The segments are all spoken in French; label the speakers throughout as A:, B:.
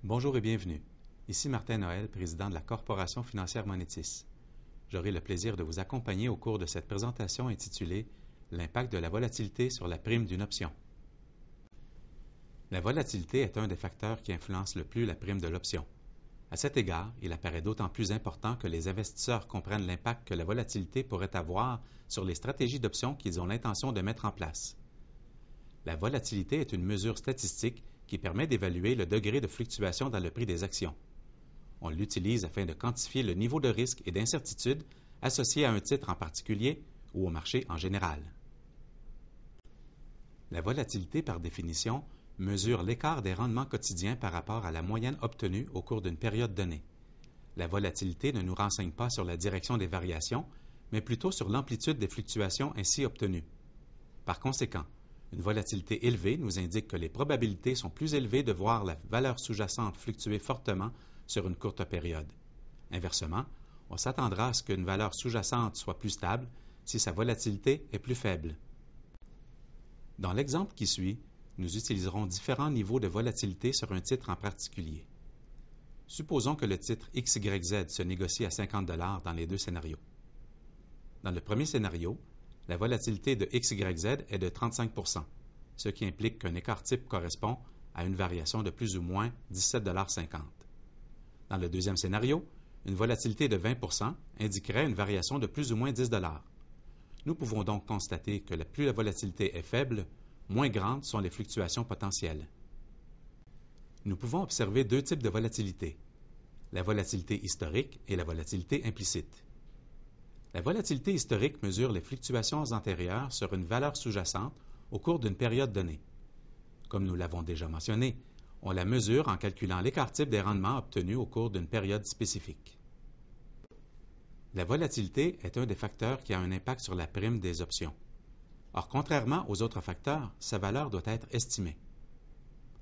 A: Bonjour et bienvenue. Ici Martin Noël, président de la Corporation financière Monetis. J'aurai le plaisir de vous accompagner au cours de cette présentation intitulée « L'impact de la volatilité sur la prime d'une option ». La volatilité est un des facteurs qui influence le plus la prime de l'option. À cet égard, il apparaît d'autant plus important que les investisseurs comprennent l'impact que la volatilité pourrait avoir sur les stratégies d'options qu'ils ont l'intention de mettre en place. La volatilité est une mesure statistique qui permet d'évaluer le degré de fluctuation dans le prix des actions. On l'utilise afin de quantifier le niveau de risque et d'incertitude associé à un titre en particulier ou au marché en général. La volatilité, par définition, mesure l'écart des rendements quotidiens par rapport à la moyenne obtenue au cours d'une période donnée. La volatilité ne nous renseigne pas sur la direction des variations, mais plutôt sur l'amplitude des fluctuations ainsi obtenues. Par conséquent, une volatilité élevée nous indique que les probabilités sont plus élevées de voir la valeur sous-jacente fluctuer fortement sur une courte période. Inversement, on s'attendra à ce qu'une valeur sous-jacente soit plus stable si sa volatilité est plus faible. Dans l'exemple qui suit, nous utiliserons différents niveaux de volatilité sur un titre en particulier. Supposons que le titre XYZ se négocie à 50 $ dans les deux scénarios. Dans le premier scénario, la volatilité de XYZ est de 35 %, ce qui implique qu'un écart type correspond à une variation de plus ou moins 17,50 $. Dans le deuxième scénario, une volatilité de 20 % indiquerait une variation de plus ou moins 10 $. Nous pouvons donc constater que plus la volatilité est faible, moins grandes sont les fluctuations potentielles. Nous pouvons observer deux types de volatilité, la volatilité historique et la volatilité implicite. La volatilité historique mesure les fluctuations antérieures sur une valeur sous-jacente au cours d'une période donnée. Comme nous l'avons déjà mentionné, on la mesure en calculant l'écart type des rendements obtenus au cours d'une période spécifique. La volatilité est un des facteurs qui a un impact sur la prime des options. Or, contrairement aux autres facteurs, sa valeur doit être estimée.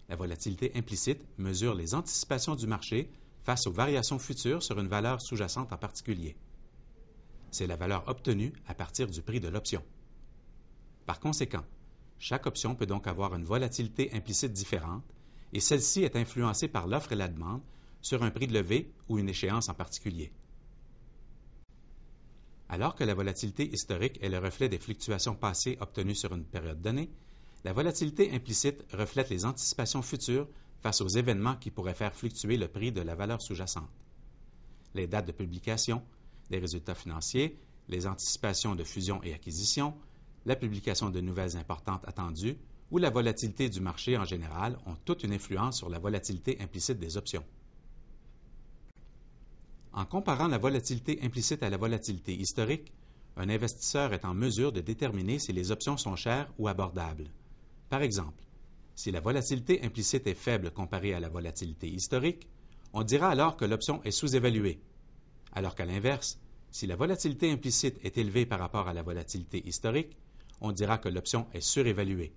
A: La volatilité implicite mesure les anticipations du marché face aux variations futures sur une valeur sous-jacente en particulier. C'est la valeur obtenue à partir du prix de l'option. Par conséquent, chaque option peut donc avoir une volatilité implicite différente et celle-ci est influencée par l'offre et la demande sur un prix de levée ou une échéance en particulier. Alors que la volatilité historique est le reflet des fluctuations passées obtenues sur une période donnée, la volatilité implicite reflète les anticipations futures face aux événements qui pourraient faire fluctuer le prix de la valeur sous-jacente. Les dates de publication, les résultats financiers, les anticipations de fusion et acquisition, la publication de nouvelles importantes attendues ou la volatilité du marché en général ont toute une influence sur la volatilité implicite des options. En comparant la volatilité implicite à la volatilité historique, un investisseur est en mesure de déterminer si les options sont chères ou abordables. Par exemple, si la volatilité implicite est faible comparée à la volatilité historique, on dira alors que l'option est sous-évaluée. Alors qu'à l'inverse, si la volatilité implicite est élevée par rapport à la volatilité historique, on dira que l'option est surévaluée.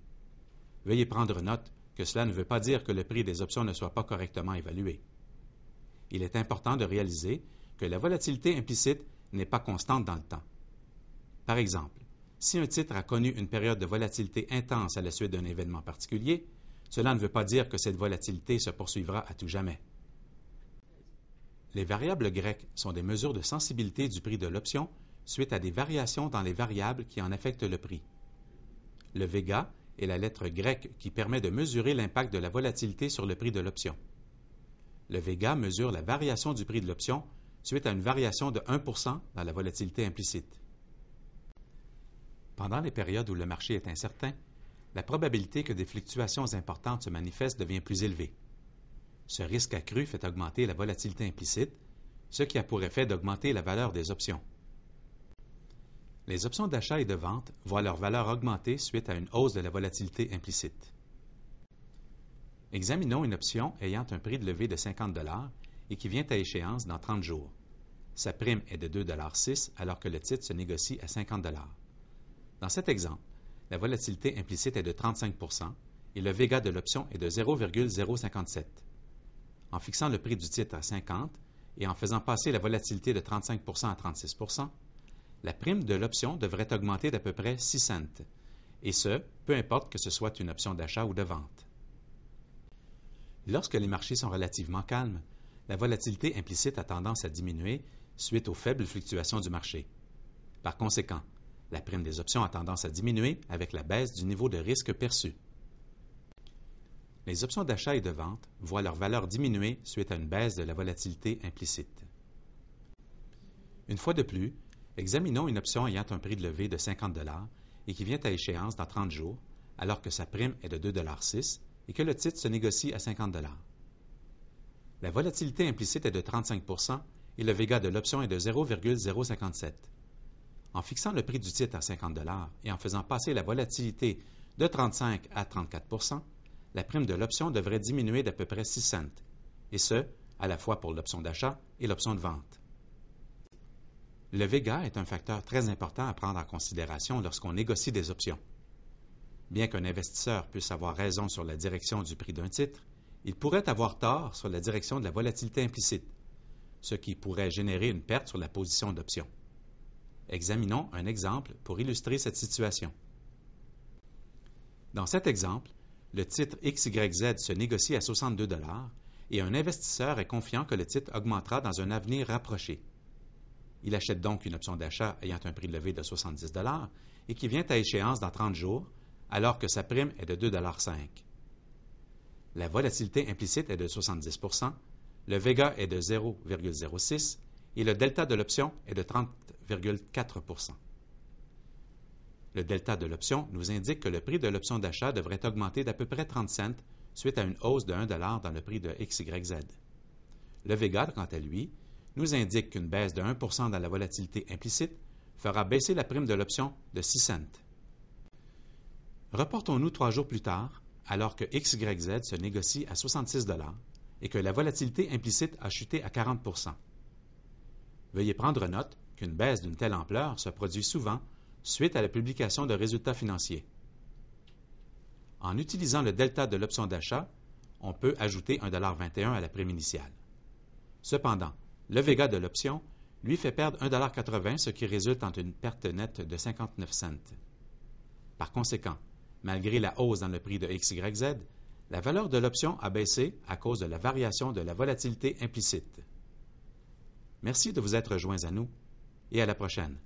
A: Veuillez prendre note que cela ne veut pas dire que le prix des options ne soit pas correctement évalué. Il est important de réaliser que la volatilité implicite n'est pas constante dans le temps. Par exemple, si un titre a connu une période de volatilité intense à la suite d'un événement particulier, cela ne veut pas dire que cette volatilité se poursuivra à tout jamais. Les variables grecques sont des mesures de sensibilité du prix de l'option suite à des variations dans les variables qui en affectent le prix. Le Vega est la lettre grecque qui permet de mesurer l'impact de la volatilité sur le prix de l'option. Le Vega mesure la variation du prix de l'option suite à une variation de 1 % dans la volatilité implicite. Pendant les périodes où le marché est incertain, la probabilité que des fluctuations importantes se manifestent devient plus élevée. Ce risque accru fait augmenter la volatilité implicite, ce qui a pour effet d'augmenter la valeur des options. Les options d'achat et de vente voient leur valeur augmenter suite à une hausse de la volatilité implicite. Examinons une option ayant un prix de levée de 50 $ et qui vient à échéance dans 30 jours. Sa prime est de 2,06 $ alors que le titre se négocie à 50 $. Dans cet exemple, la volatilité implicite est de 35 % et le Vega de l'option est de 0,057. En fixant le prix du titre à 50 et en faisant passer la volatilité de 35 % à 36 %, la prime de l'option devrait augmenter d'à peu près 6 cents, et ce, peu importe que ce soit une option d'achat ou de vente. Lorsque les marchés sont relativement calmes, la volatilité implicite a tendance à diminuer suite aux faibles fluctuations du marché. Par conséquent, la prime des options a tendance à diminuer avec la baisse du niveau de risque perçu. Les options d'achat et de vente voient leur valeur diminuer suite à une baisse de la volatilité implicite. Une fois de plus, examinons une option ayant un prix de levée de 50 $ et qui vient à échéance dans 30 jours, alors que sa prime est de 2,06 $ et que le titre se négocie à 50 $. La volatilité implicite est de 35 % et le Vega de l'option est de 0,057. En fixant le prix du titre à 50 $ et en faisant passer la volatilité de 35 à 34 %, la prime de l'option devrait diminuer d'à peu près 6 cents, et ce, à la fois pour l'option d'achat et l'option de vente. Le Vega est un facteur très important à prendre en considération lorsqu'on négocie des options. Bien qu'un investisseur puisse avoir raison sur la direction du prix d'un titre, il pourrait avoir tort sur la direction de la volatilité implicite, ce qui pourrait générer une perte sur la position d'option. Examinons un exemple pour illustrer cette situation. Dans cet exemple, le titre XYZ se négocie à 62 $ et un investisseur est confiant que le titre augmentera dans un avenir rapproché. Il achète donc une option d'achat ayant un prix de levée de 70 $ et qui vient à échéance dans 30 jours, alors que sa prime est de 2,05 $. La volatilité implicite est de 70 %, le Vega est de 0,06 et le delta de l'option est de 30,4 %. Le delta de l'option nous indique que le prix de l'option d'achat devrait augmenter d'à peu près 30 cents suite à une hausse de 1 $ dans le prix de XYZ. Le Vega, quant à lui, nous indique qu'une baisse de 1 % dans la volatilité implicite fera baisser la prime de l'option de 6 cents. Reportons-nous 3 jours plus tard, alors que XYZ se négocie à 66 $ et que la volatilité implicite a chuté à 40 %. Veuillez prendre note qu'une baisse d'une telle ampleur se produit souvent suite à la publication de résultats financiers. En utilisant le delta de l'option d'achat, on peut ajouter 1,21 $ à la prime initiale. Cependant, le Vega de l'option lui fait perdre 1,80 $, ce qui résulte en une perte nette de 59 cents. Par conséquent, malgré la hausse dans le prix de XYZ, la valeur de l'option a baissé à cause de la variation de la volatilité implicite. Merci de vous être joints à nous et à la prochaine.